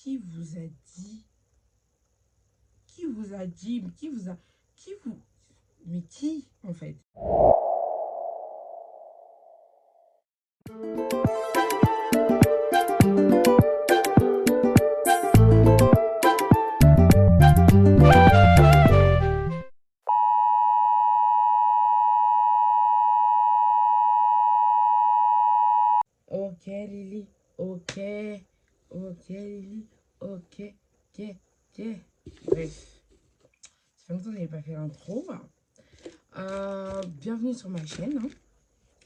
qui vous a dit? Qui vous a dit? Qui vous a... Qui vous... Mais qui, en fait? Ok, Lily. Ok. Ok, Lily. Ok. Ok. Ok. Bref. Ça fait longtemps que je n'avais pas fait l'intro. Bienvenue sur ma chaîne, hein,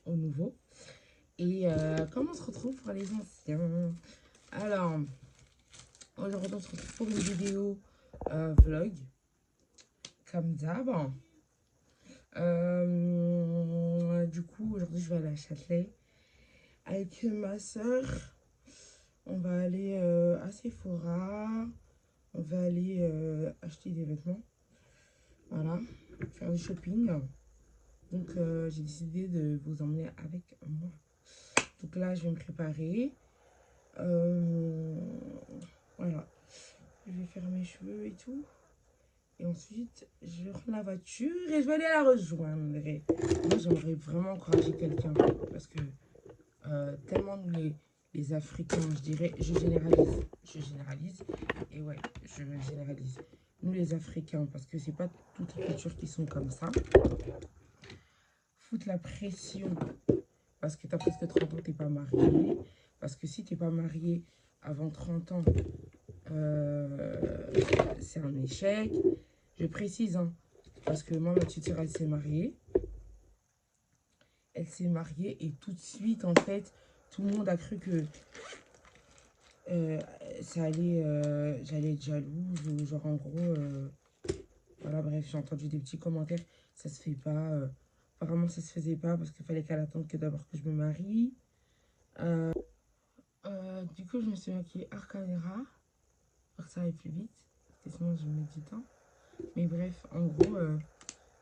au nouveau. Et comment on se retrouve pour les anciens? Alors, aujourd'hui, on se retrouve pour une vidéo vlog, comme d'hab. Du coup, aujourd'hui, je vais aller à Châtelet avec ma soeur. On va aller à Sephora. On va aller acheter des vêtements. Voilà, faire du shopping. Donc, j'ai décidé de vous emmener avec moi. Donc là, je vais me préparer. Voilà. Je vais faire mes cheveux et tout. Et ensuite, je prends la voiture et je vais aller la rejoindre. Moi, j'aimerais vraiment encourager quelqu'un. Parce que tellement nous, les Africains, je dirais, je généralise. Je généralise. Et ouais, je généralise. Nous, les Africains, parce que c'est pas toutes les cultures qui sont comme ça. Foutre la pression. Parce que tu as presque 30 ans, tu n'es pas marié. Parce que si tu n'es pas marié avant 30 ans, c'est un échec. Je précise, hein, parce que moi, ma tuteur, elle s'est mariée. Elle s'est mariée et tout de suite, en fait, tout le monde a cru que ça allait, j'allais être jalouse ou genre en gros, voilà, bref, j'ai entendu des petits commentaires, ça se fait pas, apparemment ça se faisait pas parce qu'il fallait qu'elle attende que d'abord que je me marie. Du coup, je me suis maquillée hors caméra pour que ça aille plus vite, parce que sinon je mets du temps. Mais bref, en gros,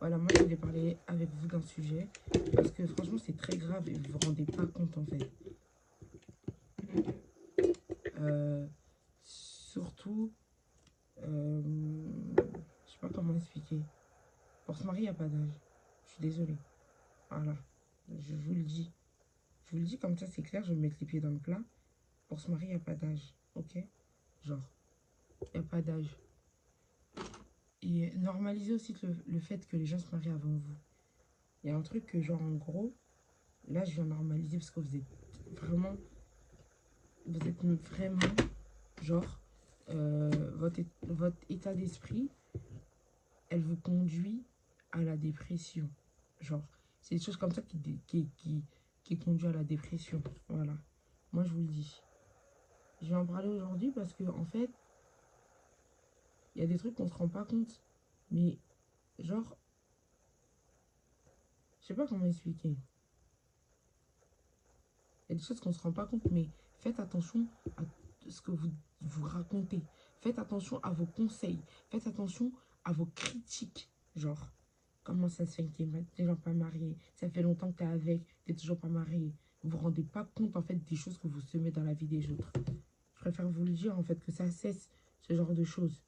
voilà, moi je voulais parler avec vous d'un sujet, parce que franchement c'est très grave et vous vous rendez pas compte en fait. Surtout, je sais pas comment expliquer. Pour se marier, il n'y a pas d'âge. Je suis désolée. Voilà, je vous le dis. Je vous le dis comme ça, c'est clair, je vais me mettre les pieds dans le plat. Pour se marier, il n'y a pas d'âge, ok? Genre, il n'y a pas d'âge. Et normalisez aussi le fait que les gens se marient avant vous. Il y a un truc que, genre, en gros, là, je viens normaliser parce que vraiment, vous êtes vraiment, genre, votre état d'esprit, elle vous conduit à la dépression. Genre, c'est des choses comme ça qui conduit à la dépression. Voilà. Moi, je vous le dis. Je vais en parler aujourd'hui parce que, en fait, il y a des trucs qu'on se rend pas compte. Mais, genre, je sais pas comment expliquer. Il y a des choses qu'on se rend pas compte, mais faites attention à ce que vous racontez. Faites attention à vos conseils. Faites attention à vos critiques. Genre, comment ça se fait que t'es toujours pas marié? Ça fait longtemps que t'es avec, t'es toujours pas marié. Vous vous rendez pas compte, en fait, des choses que vous semez dans la vie des autres. Je préfère vous le dire, en fait, que ça cesse ce genre de choses.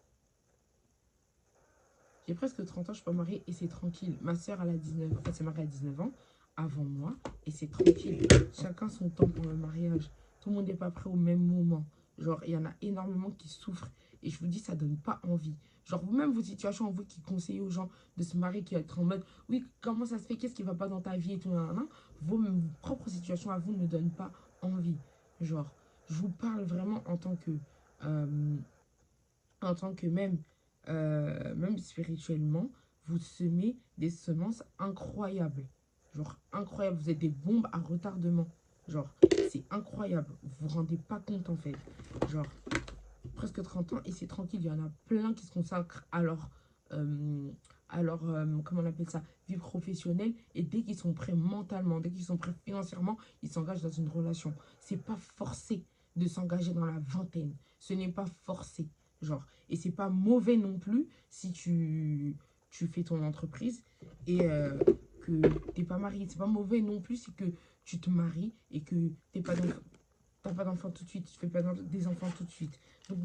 J'ai presque 30 ans, je suis pas mariée et c'est tranquille. Ma soeur, elle a 19 ans. En fait, elle s'est mariée à 19 ans avant moi et c'est tranquille. Chacun son temps pour le mariage. Tout le monde n'est pas prêt au même moment. Genre, il y en a énormément qui souffrent et je vous dis, ça donne pas envie. Genre, vous-même, vos situations, vous qui conseillez aux gens de se marier, qui être en mode, oui, comment ça se fait, qu'est-ce qui va pas dans ta vie et tout, vos propres situations à vous ne donnent pas envie. Genre, je vous parle vraiment euh, en tant que même, même spirituellement, vous semez des semences incroyables. Genre, incroyable. Vous êtes des bombes à retardement. Genre, c'est incroyable. Vous vous rendez pas compte, en fait. Genre, presque 30 ans et c'est tranquille. Il y en a plein qui se consacrent comment on appelle ça, vie professionnelle. Et dès qu'ils sont prêts mentalement, dès qu'ils sont prêts financièrement, ils s'engagent dans une relation. C'est pas forcé de s'engager dans la vingtaine. Ce n'est pas forcé. Genre, et c'est pas mauvais non plus si tu fais ton entreprise et que t'es pas marié. C'est pas mauvais non plus si que tu te maries et que t'es pas t'as pas d'enfant tout de suite, tu fais pas des enfants tout de suite. Donc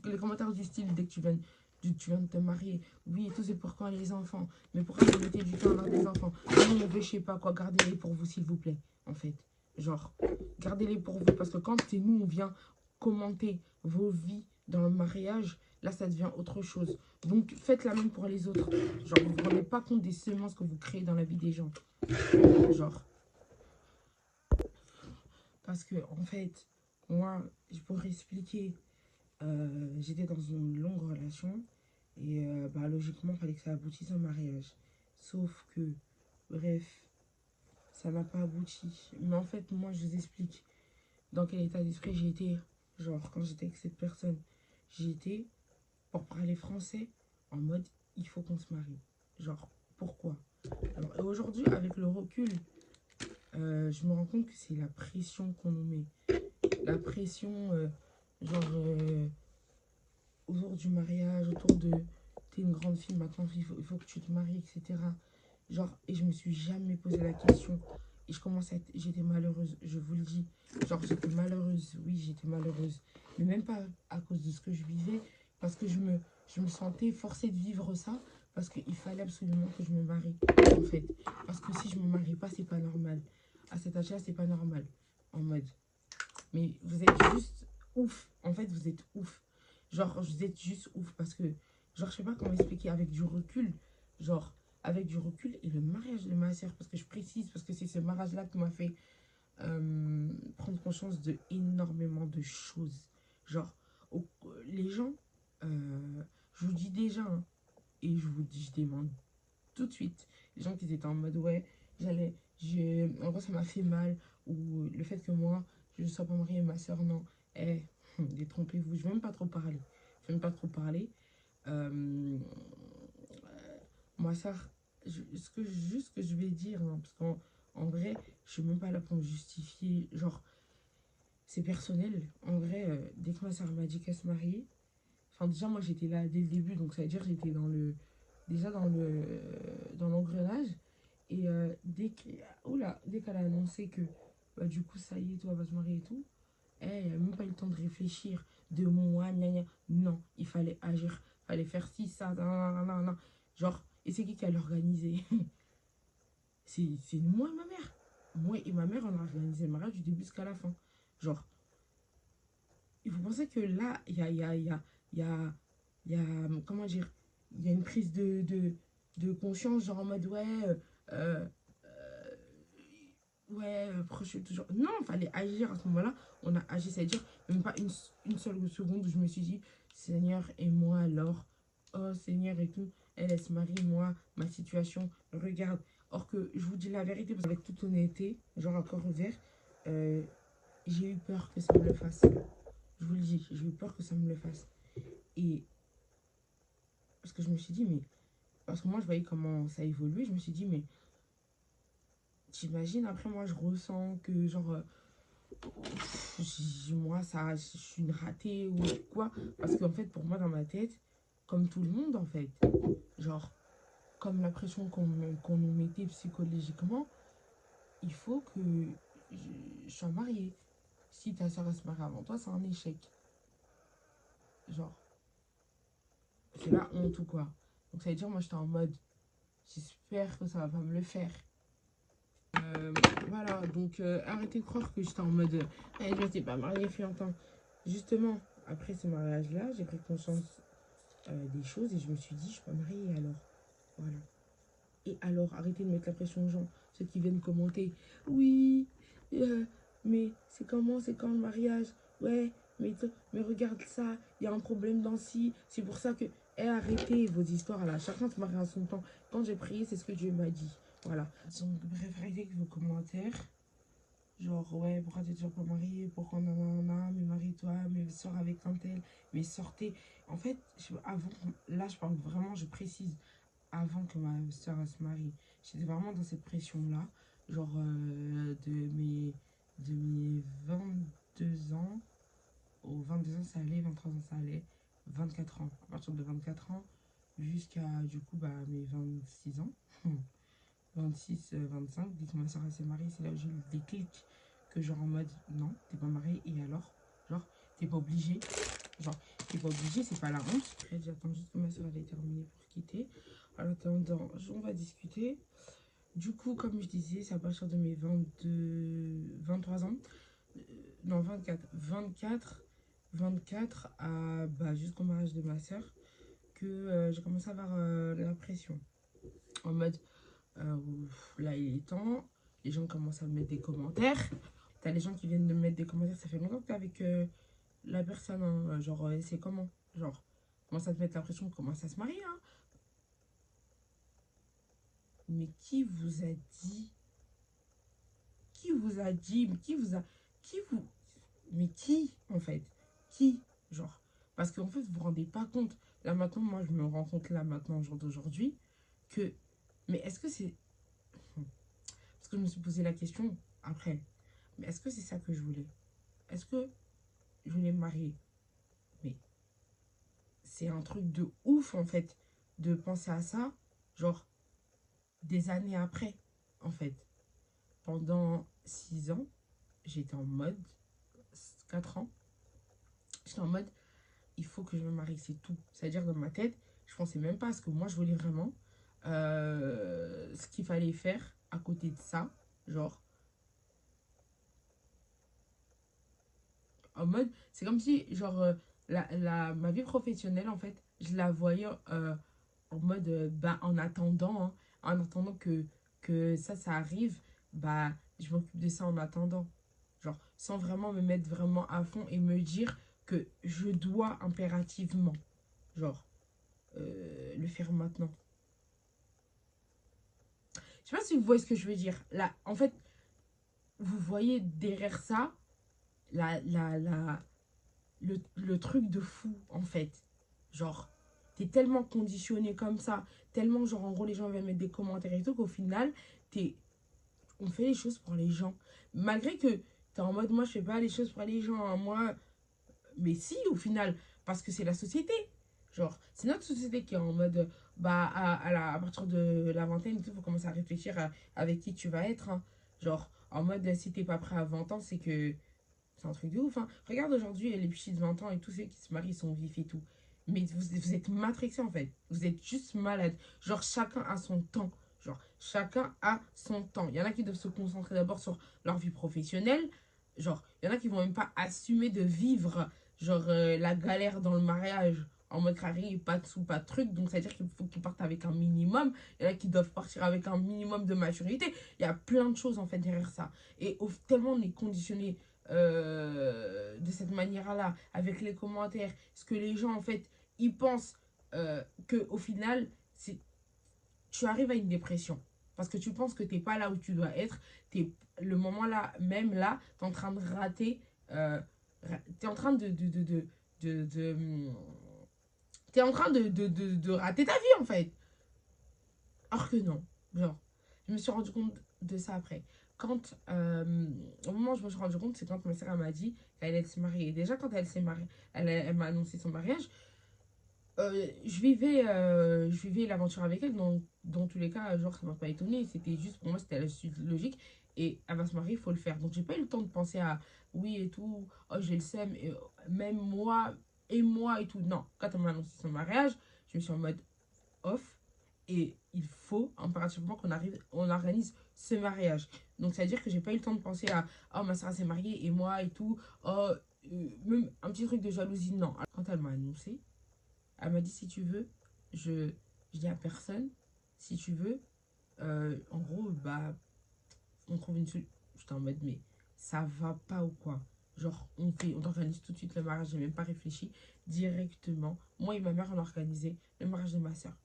les commentaires du style, dès que tu viens de te marier, oui et tout, c'est pourquoi les enfants, mais pourquoi vous mettez du temps à avoir des enfants? Non, on veut, je sais pas quoi, gardez-les pour vous s'il vous plaît, en fait. Genre, gardez-les pour vous, parce que quand c'est nous, on vient commenter vos vies dans le mariage, là ça devient autre chose. Donc faites la même pour les autres. Genre, vous ne vous rendez pas compte des semences que vous créez dans la vie des gens. Genre, parce que en fait, moi, je pourrais expliquer, j'étais dans une longue relation et bah, logiquement, il fallait que ça aboutisse au mariage. Sauf que, bref, ça n'a pas abouti. Mais en fait, moi, je vous explique dans quel état d'esprit j'ai été. Genre, quand j'étais avec cette personne, j'étais pour parler français en mode il faut qu'on se marie. Genre, pourquoi? Alors, et aujourd'hui, avec le recul, je me rends compte que c'est la pression qu'on nous met. La pression, genre, autour du mariage, autour de t'es une grande fille, maintenant il faut que tu te maries, etc. Genre, et je me suis jamais posé la question. Et je commence à être, j'étais malheureuse, je vous le dis. Genre, j'étais malheureuse, oui, j'étais malheureuse. Mais même pas à cause de ce que je vivais, parce que je me sentais forcée de vivre ça, parce qu'il fallait absolument que je me marie, en fait. Parce que si je me marie pas, c'est pas normal. À cet âge-là, c'est pas normal. En mode, mais vous êtes juste ouf. En fait, vous êtes ouf. Genre, vous êtes juste ouf parce que, genre, je sais pas comment expliquer avec du recul. Genre, avec du recul et le mariage de ma soeur, parce que je précise, parce que c'est ce mariage-là qui m'a fait prendre conscience de énormément de choses. Genre, les gens, je vous dis déjà, hein, et je vous dis, je demande tout de suite, les gens qui étaient en mode, ouais, en gros, ça m'a fait mal, ou le fait que moi, je ne sois pas mariée, ma soeur, non. Eh, détrompez-vous, je ne vais même pas trop parler. Je vais même pas trop parler. Euh, Ma soeur, juste ce que je vais dire, hein, parce qu'en vrai, je suis même pas là pour me justifier. Genre, c'est personnel. En vrai, dès que ma soeur m'a dit qu'elle se mariait, enfin, déjà, moi, j'étais là dès le début, donc ça veut dire que j'étais déjà dans l'engrenage. Et dès qu'elle a annoncé que, bah, du coup, ça y est, toi, elle va se marier et tout, elle n'a même pas eu le temps de réfléchir, de moi, gna gna. Non, il fallait agir, il fallait faire ci, ça, nan, nan, nan, nan. Genre, et c'est qui a l'organisé? C'est moi et ma mère. Moi et ma mère, on a organisé le mariage du début jusqu'à la fin. Genre, il faut penser que là, il y a, comment dire, il y a une prise de conscience, genre en mode, ouais, euh, ouais, proche toujours. Non, il fallait agir à ce moment-là. On a agi, c'est-à-dire, même pas une seule seconde où je me suis dit, Seigneur, et moi alors, oh Seigneur et tout, elle se marie, moi, ma situation, regarde. Or que je vous dis la vérité, parce qu'avec toute honnêteté, genre à corps ouvert, euh, j'ai eu peur que ça me le fasse. Je vous le dis, j'ai eu peur que ça me le fasse. Et parce que je me suis dit, mais. Parce que moi, je voyais comment ça évoluait, je me suis dit, mais. J'imagine, après, moi, je ressens que, genre. Moi, ça, je suis une ratée ou quoi. Parce qu'en fait, pour moi, dans ma tête, comme tout le monde, en fait, genre, comme la pression qu'on nous mettait psychologiquement, il faut que je sois mariée. Si ta soeur se marie avant toi, c'est un échec. Genre, c'est la honte ou quoi. Donc, ça veut dire, moi, j'étais en mode, j'espère que ça va pas me le faire. Euh, voilà, donc arrêtez de croire que j'étais en mode, je ne m'étais pas mariée, fait longtemps. Justement, après ce mariage-là, j'ai pris conscience des choses et je me suis dit, je suis pas mariée alors. Voilà. Et alors, arrêtez de mettre la pression aux gens, ceux qui viennent commenter. Oui, mais c'est quand le mariage? Ouais, mais regarde ça, il y a un problème dans ci. C'est pour ça que, arrêtez vos histoires là. Chacun se marie à son temps. Quand j'ai prié, c'est ce que Dieu m'a dit. Voilà. Donc, bref, arrêtez avec vos commentaires. Genre, ouais, pourquoi t'es toujours pas mariée? Pourquoi nanana? Mais marie-toi, mais sors avec un tel, mais sortez. En fait, avant, là, je parle vraiment, je précise avant que ma soeur se marie. J'étais vraiment dans cette pression-là. Genre de mes 22 ans, aux 22 ans ça allait, 23 ans ça allait, 24 ans. À partir de 24 ans jusqu'à du coup bah, mes 26 ans. 26, 25, dès que ma soeur s'est mariée, c'est là où j'ai eu le déclic que genre en mode, non, t'es pas marié, et alors? Genre, t'es pas obligé. Genre, t'es pas obligé, c'est pas la honte. Après, j'attends juste que ma soeur elle ait terminé pour quitter. En attendant, on va discuter. Du coup, comme je disais, c'est à partir de mes 23 ans. Non, 24 à, bah, jusqu'au mariage de ma soeur que j'ai commencé à avoir la pression. En mode, là, il est temps. Les gens commencent à me mettre des commentaires. T'as les gens qui viennent de me mettre des commentaires. Ça fait longtemps que t'es avec la personne. Hein. Genre, c'est comment? Genre, commence à te mettre la pression, commence à se marier. Hein. Mais qui vous a dit? Qui vous a dit? Mais qui vous a. Qui vous. Mais qui, en fait? Qui? Genre. Parce qu'en fait, vous vous rendez pas compte. Là, maintenant, moi, je me rends compte là, maintenant, au jour d'aujourd'hui, que. Mais est-ce que c'est. Parce que je me suis posé la question après. Mais est-ce que c'est ça que je voulais? Est-ce que je voulais me marier? Mais c'est un truc de ouf, en fait, de penser à ça, genre, des années après, en fait. Pendant 6 ans, j'étais en mode, 4 ans, j'étais en mode, il faut que je me marie, c'est tout. C'est-à-dire, dans ma tête, je pensais même pas à ce que moi, je voulais vraiment. Ce qu'il fallait faire à côté de ça, genre, en mode, c'est comme si, genre, ma vie professionnelle, en fait, je la voyais en mode, bah, en attendant, hein, en attendant que ça arrive, bah, je m'occupe de ça en attendant. Genre, sans vraiment me mettre vraiment à fond et me dire que je dois impérativement, genre, le faire maintenant. Je sais pas si vous voyez ce que je veux dire. Là, en fait, vous voyez derrière ça, la, la, la, le truc de fou, en fait. Genre, t'es tellement conditionné comme ça, tellement, genre, en gros, les gens viennent mettre des commentaires et tout, qu'au final, t'es, on fait les choses pour les gens. Malgré que t'es en mode, moi, je fais pas les choses pour les gens, hein, moi. Mais si, au final, parce que c'est la société. Genre, c'est notre société qui est en mode, bah, à partir de la vingtaine, il faut commencer à réfléchir avec qui tu vas être. Hein. Genre, en mode, si t'es pas prêt à 20 ans, c'est que c'est un truc de ouf. Hein. Regarde aujourd'hui, les petits de 20 ans et tous ceux qui se marient, ils sont vifs et tout. Mais vous êtes matrixés en fait. Vous êtes juste malade. Genre, chacun a son temps. Genre, chacun a son temps. Il y en a qui doivent se concentrer d'abord sur leur vie professionnelle. Genre, il y en a qui vont même pas assumer de vivre, genre, la galère dans le mariage en mode carré, pas de sous, pas de truc. Donc, c'est-à-dire qu'il faut qu'ils partent avec un minimum. Il y en a qui doivent partir avec un minimum de maturité. Il y a plein de choses en fait derrière ça. Et tellement on est conditionné de cette manière-là, avec les commentaires, ce que les gens, en fait, ils pensent que au final, tu arrives à une dépression. Parce que tu penses que tu n'es pas là où tu dois être. Le moment là, même là, tu es en train de rater. Tu es en train de t'es en train de rater ta vie, en fait. Or que non. Genre, je me suis rendu compte de ça après. Quand, au moment où je me suis rendu compte, c'est quand ma sœur m'a dit qu'elle allait se marier. Et déjà, quand elle s'est mariée, elle m'a annoncé son mariage. Je vivais l'aventure avec elle. Dans tous les cas, genre, ça m'a pas étonné. C'était juste, pour moi, c'était la suite logique. Et elle va se marier, il faut le faire. Donc, j'ai pas eu le temps de penser à oui et tout. Oh, j'ai le seum. Et, même moi et moi et tout. Non, quand elle m'a annoncé son mariage, je me suis en mode off. Et il faut impérativement on organise ce mariage. Donc, ça veut dire que j'ai pas eu le temps de penser à oh, ma soeur s'est mariée et moi et tout. Oh, même un petit truc de jalousie. Non. Quand elle m'a annoncé, elle m'a dit si tu veux, je dis à personne. Si tu veux, en gros, bah, on trouve une solution. J'étais en mode, mais ça va pas ou quoi? Genre, on organise tout de suite le mariage, j'ai même pas réfléchi. Directement, moi et ma mère, on a organisé le mariage de ma soeur.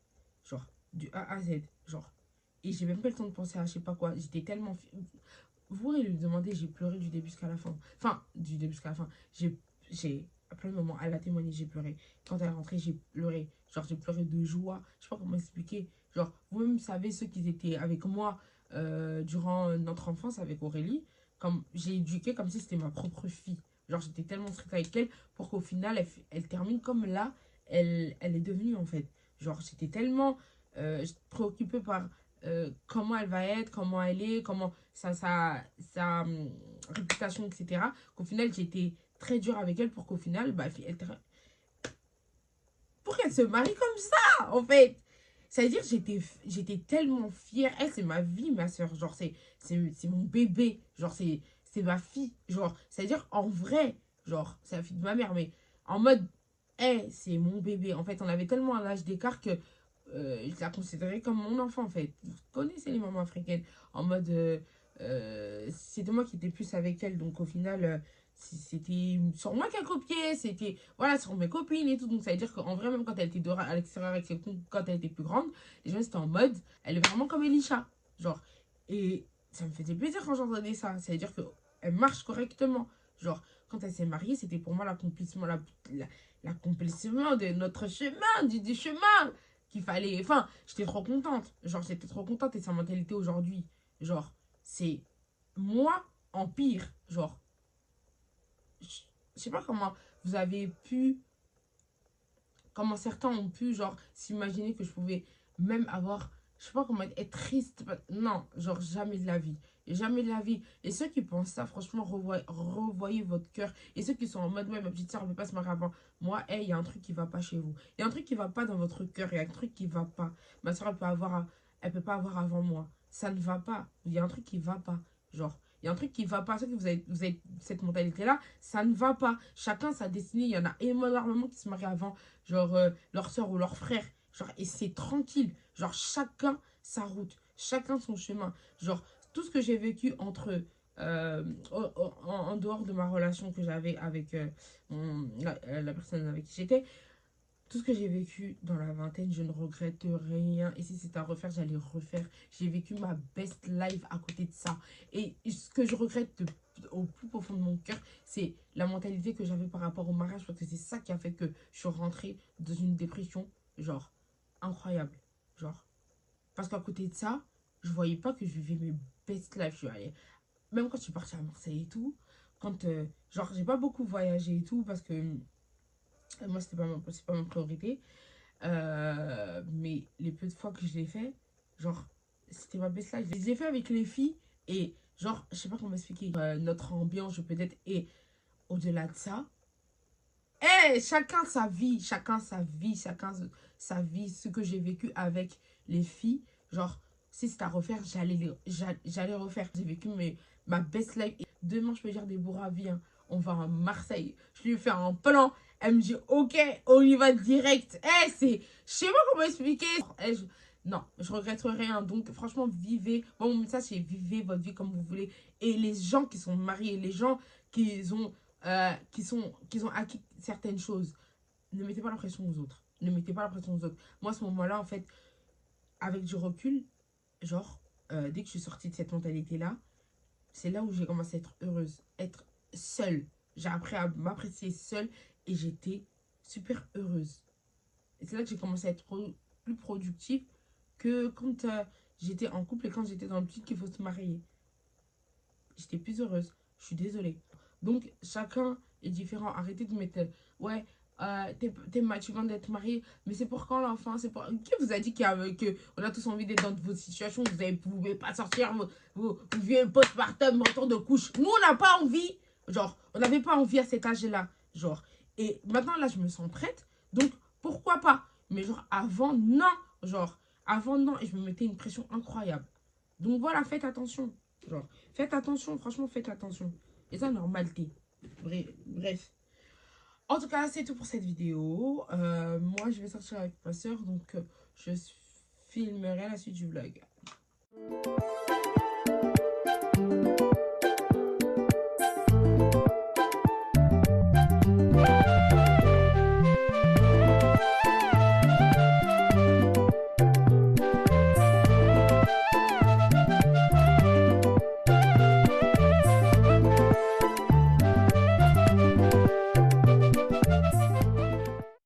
Genre, du A à Z. Genre. Et j'ai même pas le temps de penser à je sais pas quoi. J'étais tellement. Vous pourrez lui demander, j'ai pleuré du début jusqu'à la fin. Enfin, du début jusqu'à la fin. À plein de moments, elle a témoigné, j'ai pleuré. Quand elle est rentrée, j'ai pleuré. Genre, j'ai pleuré de joie. Je sais pas comment expliquer. Genre, vous-même savez, ceux qui étaient avec moi durant notre enfance avec Aurélie, comme j'ai éduqué comme si c'était ma propre fille. Genre, j'étais tellement stricte avec elle pour qu'au final, elle termine comme là, elle est devenue en fait. Genre, j'étais tellement préoccupée par comment elle va être, comment elle est, comment sa réputation, etc. Qu'au final, j'ai été très dure avec elle pour qu'au final, bah, pour qu'elle se marie comme ça, en fait. C'est-à-dire, j'étais tellement fière. Elle, c'est ma vie, ma soeur. Genre, c'est mon bébé. Genre, c'est ma fille. Genre, c'est-à-dire, en vrai, genre, c'est la fille de ma mère, mais en mode, c'est mon bébé. En fait, on avait tellement un âge d'écart que je la considérais comme mon enfant, en fait. Vous connaissez les mamans africaines. En mode, c'était moi qui étais plus avec elle. Donc, au final, c'était sur moi qu'elle copiait. C'était, voilà, sur mes copines et tout. Donc, ça veut dire qu'en vrai, même quand elle était dehors à l'extérieur avec ses copines, quand elle était plus grande, les gens, c'était en mode, elle est vraiment comme Elisha. Genre, et ça me faisait plaisir quand j'entendais ça. Ça veut dire qu'elle marche correctement. Genre, quand elle s'est mariée, c'était pour moi l'accomplissement de notre chemin, du chemin qu'il fallait. Enfin, j'étais trop contente. Genre, j'étais trop contente et sa mentalité aujourd'hui. Genre, c'est moi en pire. Genre, je sais pas comment vous avez pu. Comment certains ont pu, genre, s'imaginer que je pouvais même avoir. Je sais pas comment être triste. Non, genre, jamais de la vie. Jamais de la vie. Et ceux qui pensent ça, franchement, revoyez votre cœur. Et ceux qui sont en mode, ouais, ma petite soeur, elle ne peut pas se marier avant. Moi, il y a un truc qui va pas chez vous. Il y a un truc qui va pas dans votre cœur. Il y a un truc qui va pas. Ma soeur, elle peut pas avoir avant moi. Ça ne va pas. Il y a un truc qui va pas. Genre, il y a un truc qui va pas. Ceux que vous avez cette mentalité-là, ça ne va pas. Chacun sa destinée. Il y en a énormément qui se marient avant, genre, leur soeur ou leur frère. Genre, et c'est tranquille. Genre, chacun sa route. Chacun son chemin. Genre, tout ce que j'ai vécu entre en dehors de ma relation que j'avais avec la personne avec qui j'étais, tout ce que j'ai vécu dans la vingtaine, je ne regrette rien. Et si c'était à refaire, j'allais refaire. J'ai vécu ma best life à côté de ça. Et ce que je regrette au plus profond de mon cœur, c'est la mentalité que j'avais par rapport au mariage. Parce que c'est ça qui a fait que je suis rentrée dans une dépression, genre, incroyable. Genre, parce qu'à côté de ça, je voyais pas que je vivais mes best life. Je suis allée, même quand je suis partie à Marseille et tout, quand, genre, j'ai pas beaucoup voyagé et tout, parce que moi, c'est pas ma priorité. Mais les peu de fois que je l'ai fait, genre, c'était ma best life. Je les ai fait avec les filles et, genre, je sais pas comment expliquer. Notre ambiance, peut-être, et au-delà de ça, chacun sa vie, chacun sa vie, chacun sa vie, ce que j'ai vécu avec les filles, genre, si c'est à refaire, j'allais refaire. J'ai vécu ma best life. Et demain, je peux dire des bourravis, hein. On va à Marseille. Je lui fais un plan. Elle me dit, ok, on y va direct. Je sais pas comment expliquer. Non, je regrette rien. Donc, franchement, vivez. Bon, mon message, c'est vivez votre vie comme vous voulez. Et les gens qui sont mariés, les gens qui ont qui ont acquis certaines choses, ne mettez pas la pression aux autres. Ne mettez pas la pression aux autres. Moi, à ce moment-là, en fait, avec du recul, genre, dès que je suis sortie de cette mentalité-là, c'est là où j'ai commencé à être heureuse, être seule. J'ai appris à m'apprécier seule et j'étais super heureuse. Et c'est là que j'ai commencé à être plus productive que quand j'étais en couple et quand j'étais dans le truc qu'il faut se marier. J'étais plus heureuse. Je suis désolée. Donc, chacun est différent. Arrêtez de mettre, ouais, tu viens d'être marié, mais c'est pour quand l'enfant? C'est pour... Qui vous a dit que on a tous envie d'être dans votre situation? Vous ne pouvez pas sortir, vous vivez postpartum, retour de couche. Nous, on n'a pas envie. Genre, on n'avait pas envie à cet âge-là. Genre, et maintenant, là, je me sens prête. Donc, pourquoi pas? Mais genre, avant, non. Genre, avant, non. Et je me mettais une pression incroyable. Donc, voilà, faites attention. Genre, faites attention, franchement, faites attention. Et ça, normalité. Bref. En tout cas, c'est tout pour cette vidéo. Moi, je vais sortir avec ma soeur, donc je filmerai la suite du vlog.